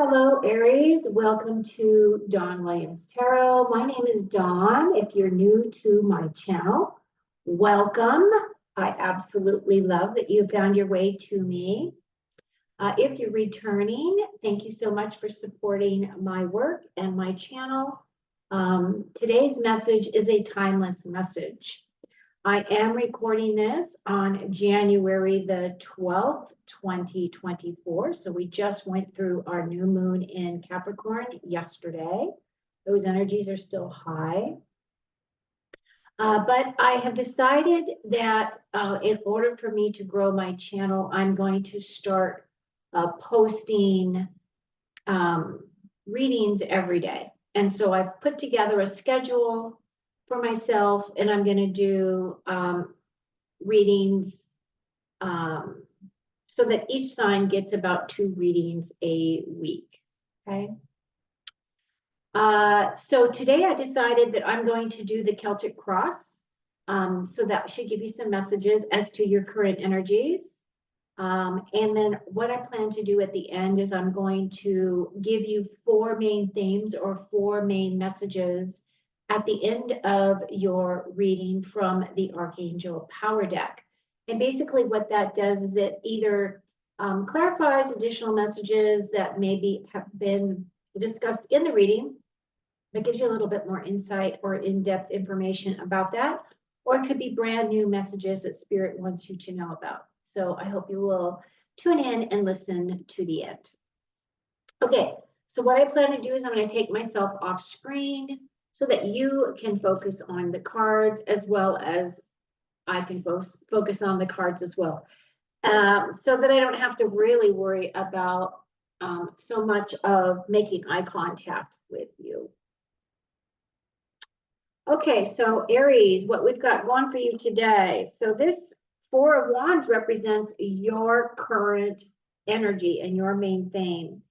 Hello, Aries. Welcome to Dawn Williams Tarot. My name is Dawn. If you're new to my channel, welcome. I absolutely love that you found your way to me. If you're returning, thank you so much for supporting my work and my channel. Today's message is a timeless message. I am recording this on January the 12th, 2024. So we just went through our new moon in Capricorn yesterday. Those energies are still high. But I have decided that in order for me to grow my channel, I'm going to start posting readings every day. And so I've put together a schedule for myself, and I'm going to do readings so that each sign gets about 2 readings a week. Okay. So today I decided that I'm going to do the Celtic Cross. So that should give you some messages as to your current energies. And then what I plan to do at the end is I'm going to give you 4 main themes or 4 main messages at the end of your reading from the Archangel Power Deck. And basically what that does is it either clarifies additional messages that maybe have been discussed in the reading. It gives you a little bit more insight or in-depth information about that, or it could be brand new messages that Spirit wants you to know about. So I hope you will tune in and listen to the end. Okay, so what I plan to do is I'm going to take myself off screen so that you can focus on the cards as well as I can focus on the cards as well. So that I don't have to really worry about so much of making eye contact with you. Okay, so Aries, what we've got going for you today. So this 4 of Wands represents your current energy and your main theme.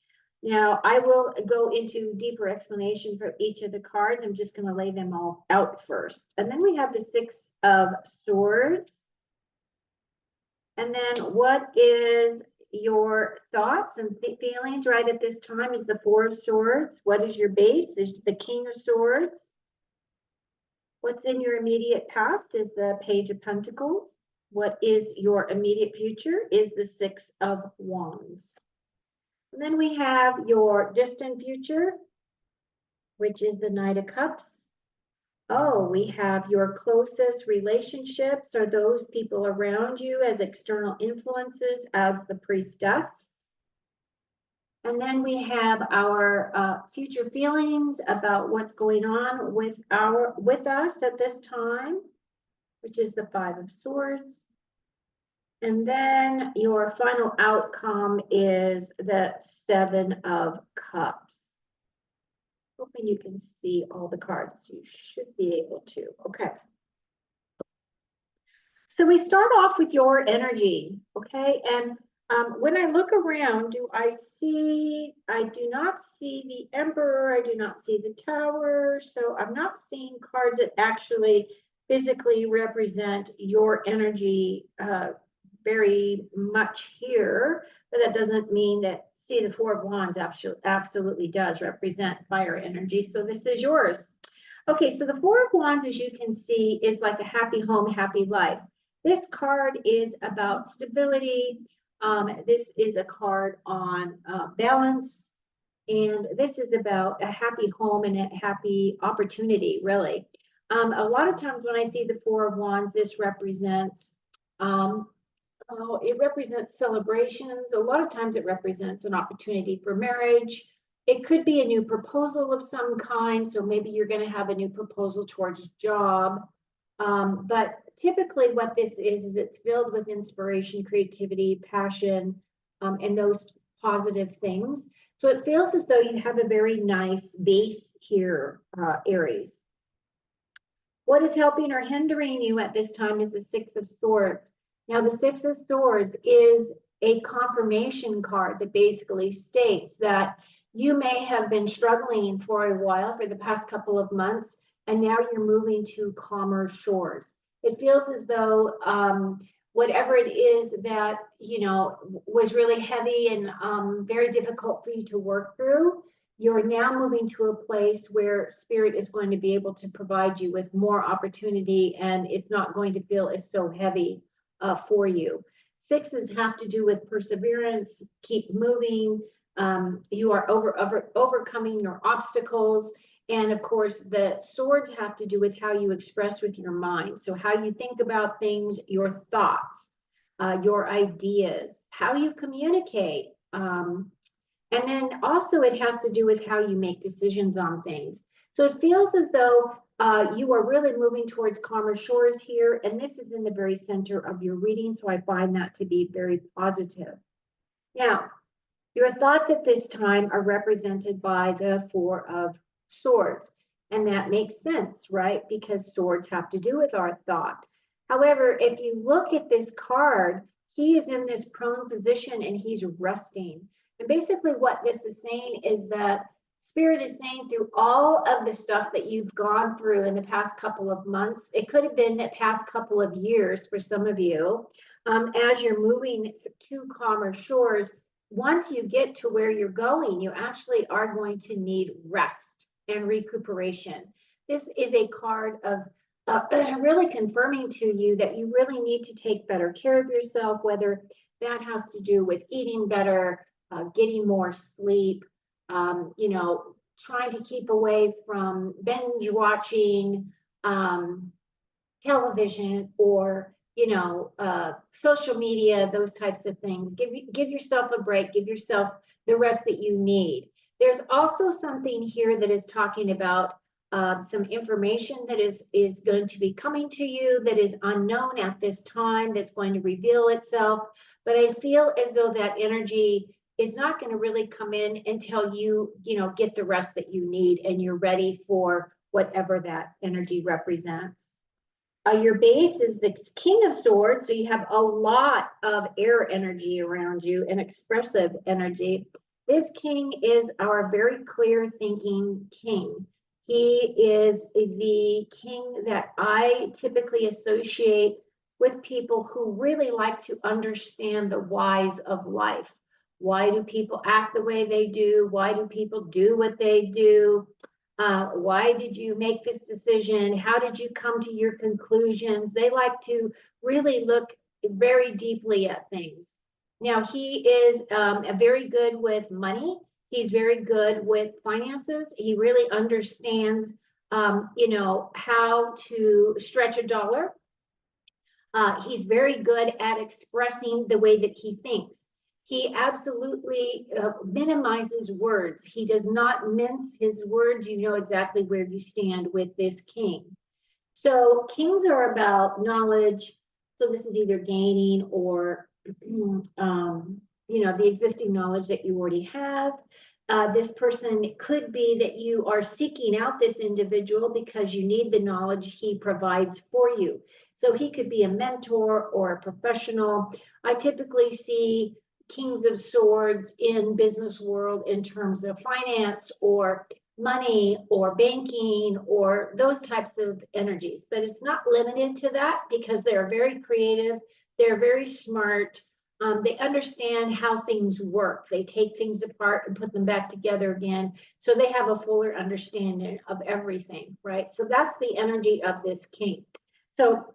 Now, I will go into deeper explanation for each of the cards. I'm just going to lay them all out first. And then we have the 6 of Swords. And then what is your thoughts and feelings right at this time is the 4 of Swords. What is your base? Is the King of Swords. What's in your immediate past is the Page of Pentacles. What is your immediate future is the 6 of Wands. And then we have your distant future, which is the Knight of Cups. Oh, we have your closest relationships or those people around you as external influences as the Priestess. And then we have our future feelings about what's going on with us at this time, which is the 5 of Swords. And then your final outcome is the 7 of Cups. Hoping you can see all the cards. You should be able to. Okay. So we start off with your energy, okay? And when I look around, I do not see the Emperor, I do not see the Tower, so I'm not seeing cards that actually physically represent your energy very much here, but that doesn't mean that, see, the 4 of Wands absolutely does represent fire energy, so this is yours. Okay, so the 4 of Wands, as you can see, is like a happy home, happy life. This card is about stability. This is a card on balance. And this is about a happy home and a happy opportunity, really. A lot of times when I see the 4 of Wands, this represents, it represents celebrations. A lot of times it represents an opportunity for marriage. It could be a new proposal of some kind. So maybe you're going to have a new proposal towards a job. But typically what this is it's filled with inspiration, creativity, passion, and those positive things. So it feels as though you have a very nice base here, Aries. What is helping or hindering you at this time is the 6 of Swords. Now, the 6 of Swords is a confirmation card that basically states that you may have been struggling for a while, for the past couple of months, and now you're moving to calmer shores. It feels as though whatever it is that, was really heavy and very difficult for you to work through, you're now moving to a place where spirit is going to be able to provide you with more opportunity, and it's not going to feel as so heavy for you. Sixes have to do with perseverance, keep moving. You are overcoming your obstacles. And of course, the swords have to do with how you express with your mind. So how you think about things, your thoughts, your ideas, how you communicate. And then also it has to do with how you make decisions on things. So it feels as though you are really moving towards calmer shores here. And this is in the very center of your reading. So I find that to be very positive. Now, your thoughts at this time are represented by the Four of Swords. And that makes sense, right? Because swords have to do with our thought. However, if you look at this card, he is in this prone position and he's resting. And basically what this is saying is that Spirit is saying through all of the stuff that you've gone through in the past couple of months, it could have been the past couple of years for some of you, as you're moving to calmer shores, once you get to where you're going, you actually are going to need rest and recuperation. This is a card of really confirming to you that you really need to take better care of yourself, whether that has to do with eating better, getting more sleep, trying to keep away from binge watching television or social media, those types of things. Give yourself a break, give yourself the rest that you need. There's also something here that is talking about some information that is going to be coming to you that is unknown at this time, that's going to reveal itself. But I feel as though that energy is not going to really come in until you get the rest that you need and you're ready for whatever that energy represents. Your base is the King of Swords, so you have a lot of air energy around you and expressive energy. This king is our very clear thinking king. He is the king that I typically associate with people who really like to understand the whys of life. Why do people act the way they do? Why do people do what they do? Why did you make this decision? How did you come to your conclusions? They like to really look very deeply at things. Now, he is very good with money. He's very good with finances. He really understands, how to stretch a dollar. He's very good at expressing the way that he thinks. He absolutely minimizes words. He does not mince his words. You know exactly where you stand with this king. So kings are about knowledge. So this is either gaining or, the existing knowledge that you already have. This person, it could be that you are seeking out this individual because you need the knowledge he provides for you. So he could be a mentor or a professional. I typically see Kings of Swords in business world in terms of finance or money or banking or those types of energies. But it's not limited to that because they're very creative. They're very smart. They understand how things work. They take things apart and put them back together again. So they have a fuller understanding of everything, right? So that's the energy of this king. So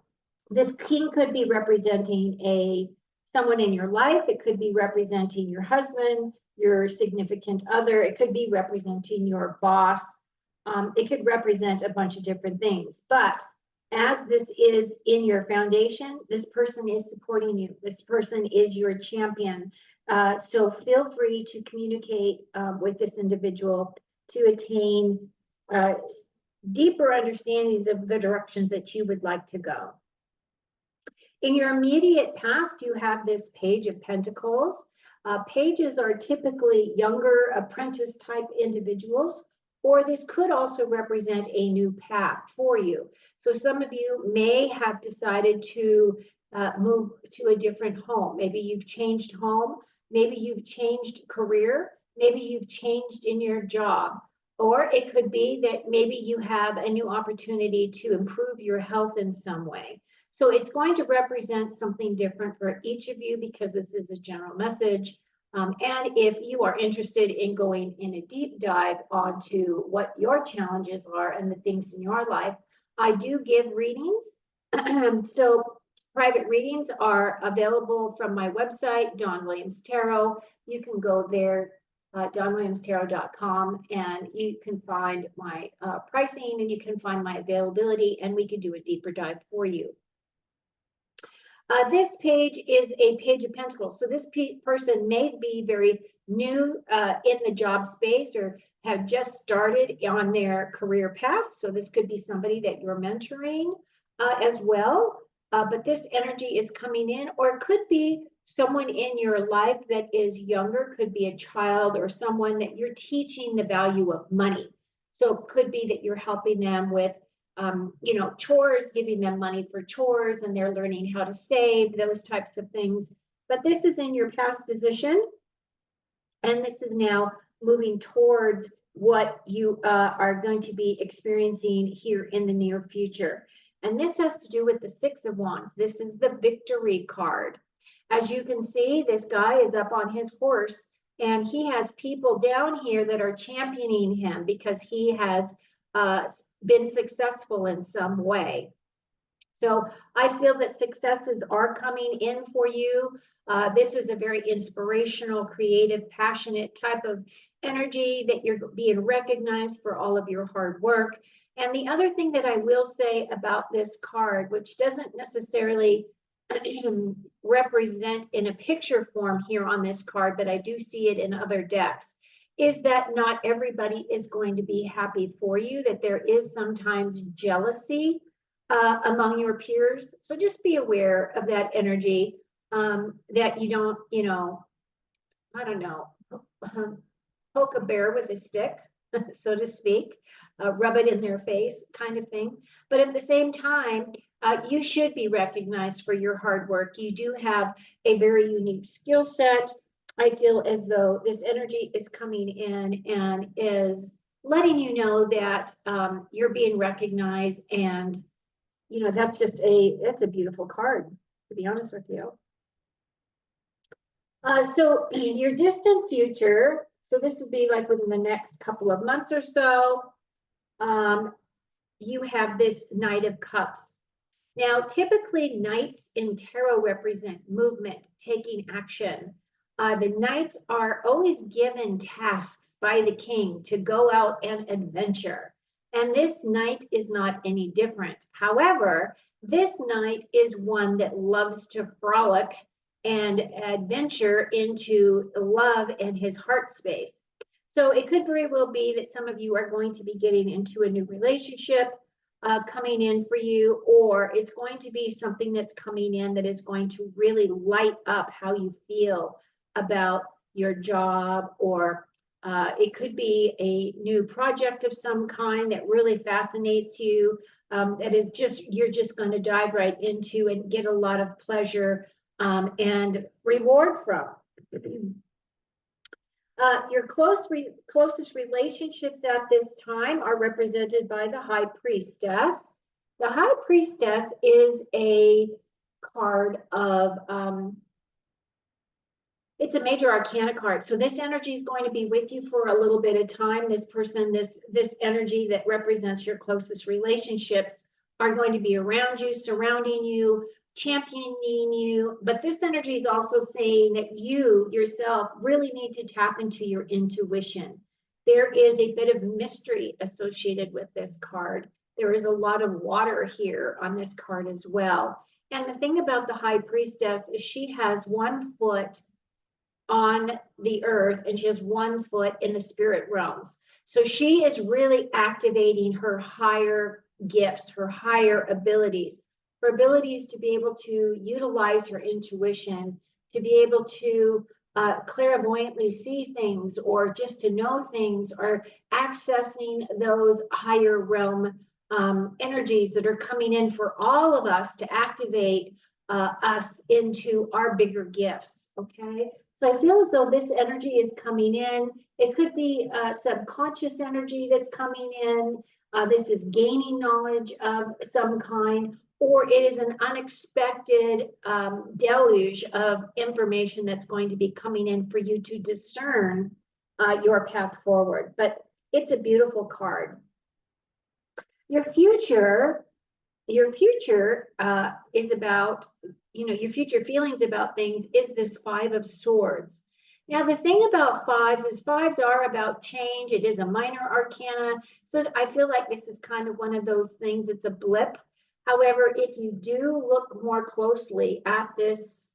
this king could be representing someone in your life. It could be representing your husband, your significant other. It could be representing your boss. It could represent a bunch of different things. But as this is in your foundation, this person is supporting you. This person is your champion. So feel free to communicate with this individual to attain deeper understandings of the directions that you would like to go. In your immediate past, you have this Page of Pentacles. Pages are typically younger apprentice type individuals, or this could also represent a new path for you. So some of you may have decided to move to a different home. Maybe you've changed home, maybe you've changed career, maybe you've changed in your job, or it could be that maybe you have a new opportunity to improve your health in some way. So it's going to represent something different for each of you because this is a general message. And if you are interested in going in a deep dive onto what your challenges are and the things in your life, I do give readings. So private readings are available from my website, Dawn Williams Tarot. You can go there, dawnwilliamstarot.com, and you can find my pricing, and you can find my availability, and we can do a deeper dive for you. This page is a page of pentacles. So this person may be very new in the job space or have just started on their career path. So this could be somebody that you're mentoring as well. But this energy is coming in, or it could be someone in your life that is younger, could be a child or someone that you're teaching the value of money. So it could be that you're helping them with chores, giving them money for chores, and they're learning how to save, those types of things. But this is in your past position, and this is now moving towards what you are going to be experiencing here in the near future. And this has to do with the Six of Wands. This is the victory card. As you can see, this guy is up on his horse, and he has people down here that are championing him because he has been successful in some way. So I feel that successes are coming in for you. This is a very inspirational, creative, passionate type of energy that you're being recognized for all of your hard work. And the other thing that I will say about this card, which doesn't necessarily represent in a picture form here on this card, but I do see it in other decks, is that not everybody is going to be happy for you, that there is sometimes jealousy among your peers. So just be aware of that energy, that you don't, I don't know, poke a bear with a stick, so to speak, rub it in their face kind of thing. But at the same time, you should be recognized for your hard work. You do have a very unique skill set. I feel as though this energy is coming in and is letting you know that you're being recognized, and that's a beautiful card, to be honest with you. So your distant future, so this would be like within the next couple of months or so, you have this Knight of Cups. Now, typically knights in tarot represent movement, taking action. The knights are always given tasks by the king to go out and adventure. And this knight is not any different. However, this knight is one that loves to frolic and adventure into love and his heart space. So it could very well be that some of you are going to be getting into a new relationship coming in for you, or it's going to be something that's coming in that is going to really light up how you feel about your job, or it could be a new project of some kind that really fascinates you, that is you're just going to dive right into and get a lot of pleasure and reward from. Your closest relationships at this time are represented by the High Priestess. The High Priestess is a card of, it's a major arcana card. So this energy is going to be with you for a little bit of time. This person, this energy that represents your closest relationships are going to be around you, surrounding you, championing you. But this energy is also saying that you yourself really need to tap into your intuition. There is a bit of mystery associated with this card. There is a lot of water here on this card as well. And the thing about the High Priestess is she has one foot on the earth and she has one foot in the spirit realms. So she is really activating her higher gifts, her higher abilities, her abilities to be able to utilize her intuition, to be able to clairvoyantly see things, or just to know things, or accessing those higher realm energies that are coming in for all of us to activate us into our bigger gifts, okay? So I feel as though this energy is coming in. It could be subconscious energy that's coming in. This is gaining knowledge of some kind, or it is an unexpected deluge of information that's going to be coming in for you to discern your path forward. But it's a beautiful card. Your future is about, your future feelings about things is this Five of Swords. Now, the thing about fives is fives are about change. It is a minor arcana. So I feel like this is kind of one of those things. It's a blip. However, if you do look more closely at this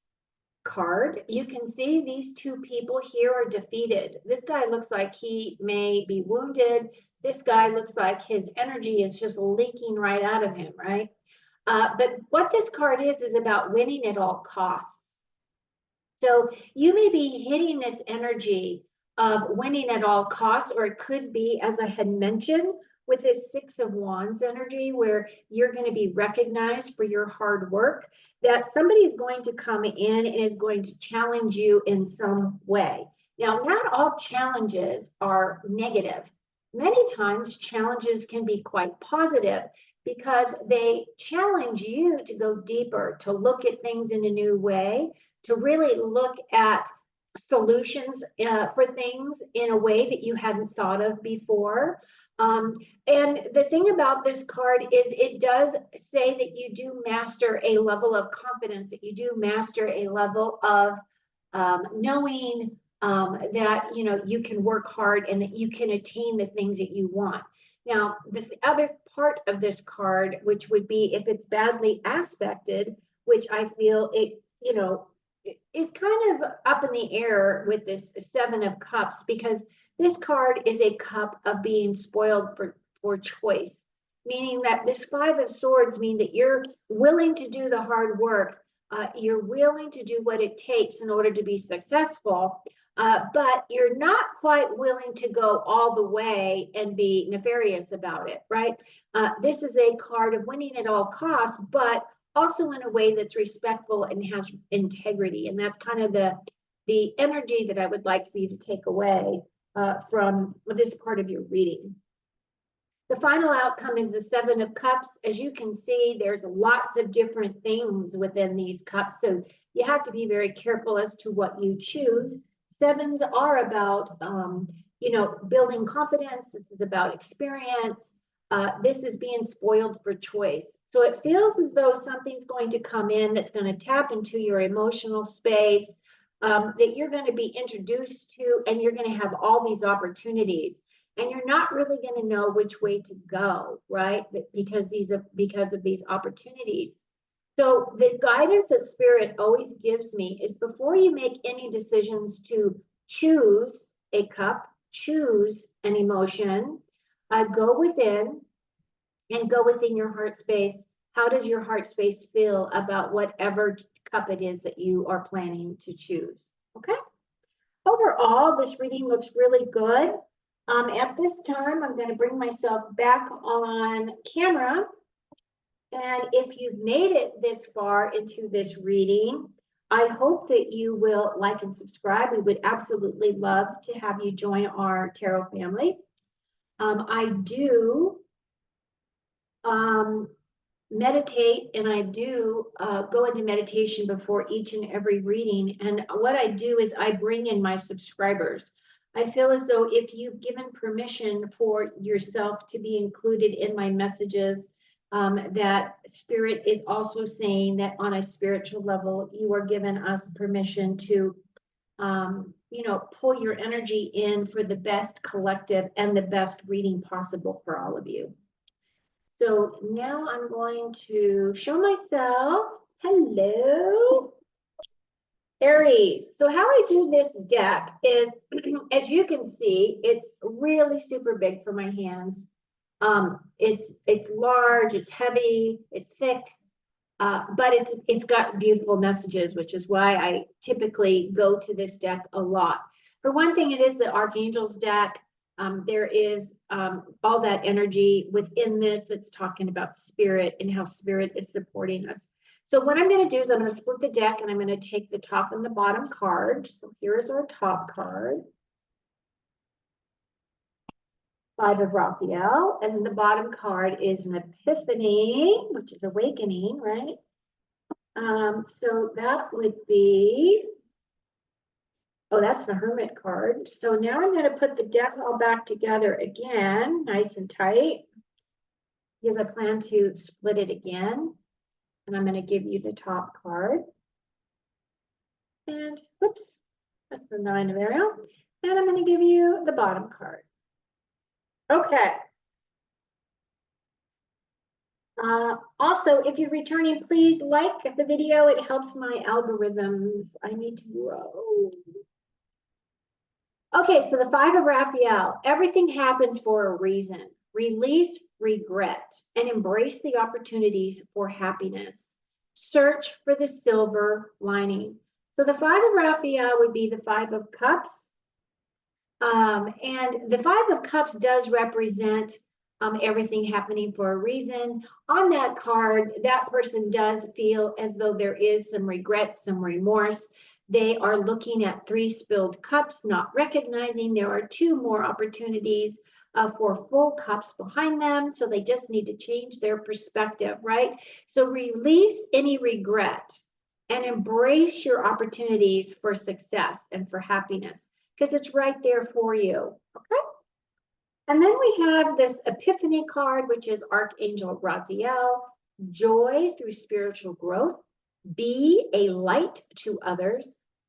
card, you can see these two people here are defeated. This guy looks like he may be wounded. This guy looks like his energy is just leaking right out of him, right? But what this card is about winning at all costs. So you may be hitting this energy of winning at all costs, or it could be, as I had mentioned, with this Six of Wands energy, where you're going to be recognized for your hard work, that somebody is going to come in and is going to challenge you in some way. Now, not all challenges are negative. Many times challenges can be quite positive because they challenge you to go deeper, to look at things in a new way, to really look at solutions for things in a way that you hadn't thought of before. And the thing about this card is it does say that you do master a level of confidence, that you do master a level of knowing that you can work hard and that you can attain the things that you want. Now, the other part of this card, which would be if it's badly aspected, which I feel it, is kind of up in the air with this Seven of Cups, because this card is a cup of being spoiled for choice, meaning that this Five of Swords mean that you're willing to do the hard work. You're willing to do what it takes in order to be successful, but you're not quite willing to go all the way and be nefarious about it, right? This is a card of winning at all costs, but also in a way that's respectful and has integrity. And that's kind of the energy that I would like for you to take away from this part of your reading. The final outcome is the Seven of Cups. As you can see, there's lots of different things within these cups, so you have to be very careful as to what you choose. Sevens are about, building confidence. This is about experience. This is being spoiled for choice. So it feels as though something's going to come in that's going to tap into your emotional space, that you're going to be introduced to, and you're going to have all these opportunities. And you're not really going to know which way to go, right? Because of these opportunities. So the guidance that Spirit always gives me is before you make any decisions to choose a cup, choose an emotion, go within and go within your heart space. How does your heart space feel about whatever cup it is that you are planning to choose? Okay. Overall, this reading looks really good. At this time, I'm going to bring myself back on camera. And if you've made it this far into this reading, I hope that you will like and subscribe. We would absolutely love to have you join our tarot family. I do meditate, and I do go into meditation before each and every reading. And what I do is I bring in my subscribers. I feel as though if you've given permission for yourself to be included in my messages, that Spirit is also saying that on a spiritual level, you are giving us permission to, pull your energy in for the best collective and the best reading possible for all of you. So now I'm going to show myself. Hello, Aries. So how I do this deck is, as you can see, it's really super big for my hands. It's large, it's heavy, it's thick, but it's got beautiful messages, which is why I typically go to this deck a lot. For one thing, it is the Archangel's deck. There is all that energy within this. It's talking about Spirit and how Spirit is supporting us. So what I'm going to do is I'm going to split the deck, and I'm going to take the top and the bottom card. So here is our top card. Five of Raphael, and the bottom card is an Epiphany, which is awakening, right? So that would be, oh, that's the Hermit card. So now I'm going to put the deck all back together again, nice and tight, because I plan to split it again. And I'm going to give you the top card. And whoops, that's the Nine of Ariel. And I'm going to give you the bottom card. Okay. Also, if you're returning, please like the video. It helps my algorithms. I need to grow. Okay, so the Five of Raphael. Everything happens for a reason. Release regret and embrace the opportunities for happiness. Search for the silver lining. So the Five of Raphael would be the Five of Cups. And the Five of Cups does represent everything happening for a reason. On that card, that person does feel as though there is some regret, some remorse. They are looking at three spilled cups, not recognizing there are two more opportunities for full cups behind them. So they just need to change their perspective, right? So release any regret and embrace your opportunities for success and for happiness, because it's right there for you, okay? And then we have this Epiphany card, which is Archangel Raziel, joy through spiritual growth, be a light to others,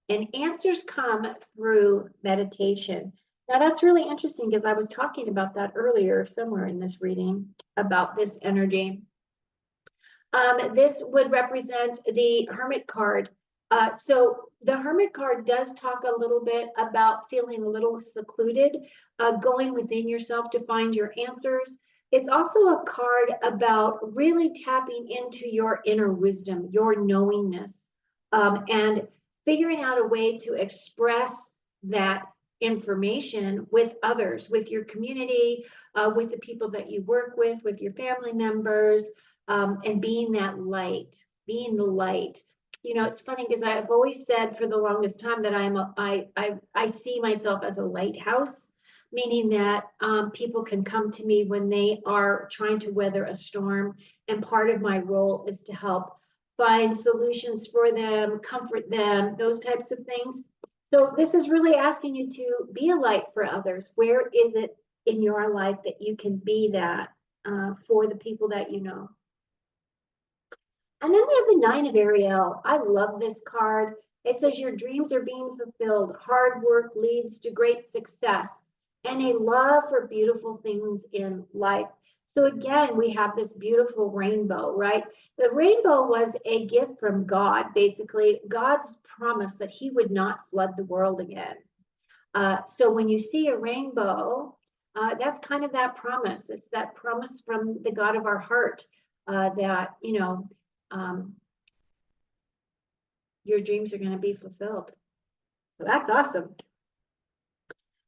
and answers come through meditation. Now that's really interesting because I was talking about that earlier somewhere in this reading about this energy. This would represent the Hermit card. So the Hermit card does talk a little bit about feeling a little secluded, going within yourself to find your answers. It's also a card about really tapping into your inner wisdom, your knowingness, and figuring out a way to express that information with others, with your community, with the people that you work with your family members, and being that light, being the light. You know, it's funny because I've always said for the longest time that I see myself as a lighthouse, meaning that people can come to me when they are trying to weather a storm, and part of my role is to help find solutions for them, comfort them, those types of things. So this is really asking you to be a light for others. Where is it in your life that you can be that for the people that you know? And then we have the Nine of Ariel. I love this card. It says your dreams are being fulfilled. Hard work leads to great success and a love for beautiful things in life. So again, we have this beautiful rainbow, right? The rainbow was a gift from God, basically God's promise that he would not flood the world again. So when you see a rainbow, that's kind of that promise. It's that promise from the God of our heart that, you know, your dreams are going to be fulfilled. So that's awesome.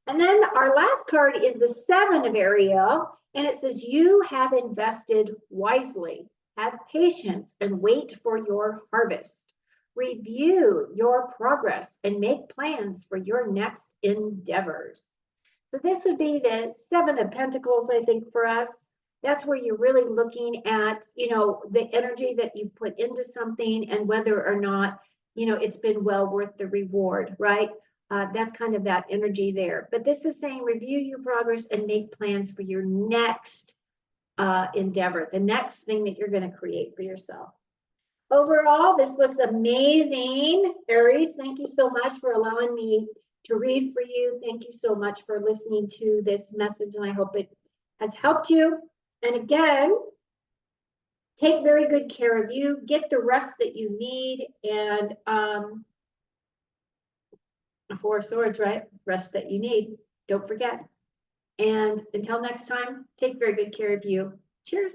And then our last card is the Seven of Ariel, and it says, you have invested wisely, have patience, and wait for your harvest. Review your progress and make plans for your next endeavors. So this would be the Seven of Pentacles, I think, for us. That's where you're really looking at, you know, the energy that you put into something and whether or not, you know, it's been well worth the reward, right? That's kind of that energy there. But this is saying review your progress and make plans for your next endeavor, the next thing that you're going to create for yourself. Overall, this looks amazing. Aries, thank you so much for allowing me to read for you. Thank you so much for listening to this message, and I hope it has helped you. And again, take very good care of you. Get the rest that you need. And Four of Swords, right? Rest that you need. Don't forget. And until next time, take very good care of you. Cheers.